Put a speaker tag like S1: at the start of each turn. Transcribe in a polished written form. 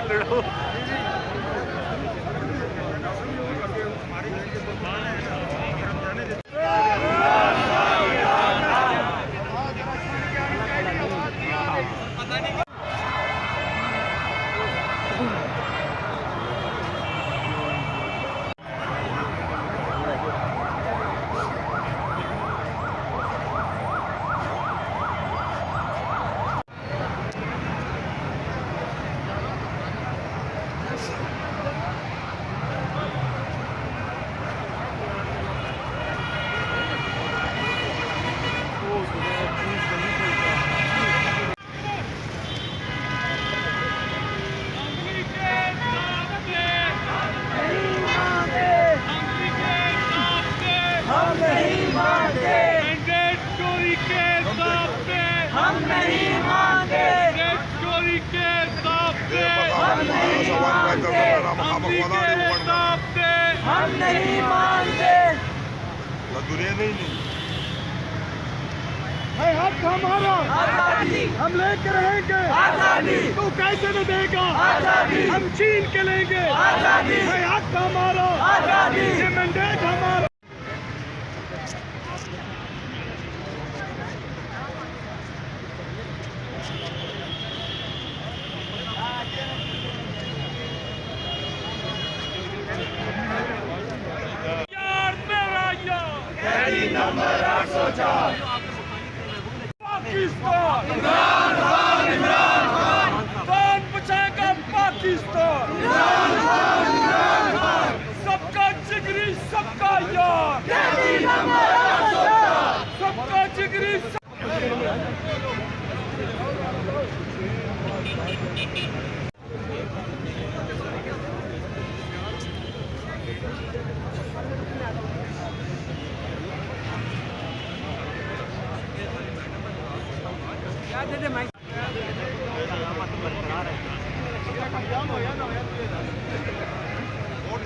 S1: लड़ो
S2: हम नहीं मानते।
S1: दुनिया नहीं
S2: है हक हमारा आजादी, हम लेके रहेंगे आजादी। तू कैसे न देगा आजादी, हम छीन के लेंगे आजादी। है हक हमारा आजादी, ये मैंडेट हमारा।
S1: नंबर 804
S2: पाकिस्तान, इमरान खान, इमरान खान, कौन बचाएगा पाकिस्तान? इमरान खान, इमरान खान, सबका जिगरी सबका यार, नंबर 804 सबका जिगरी
S1: वोट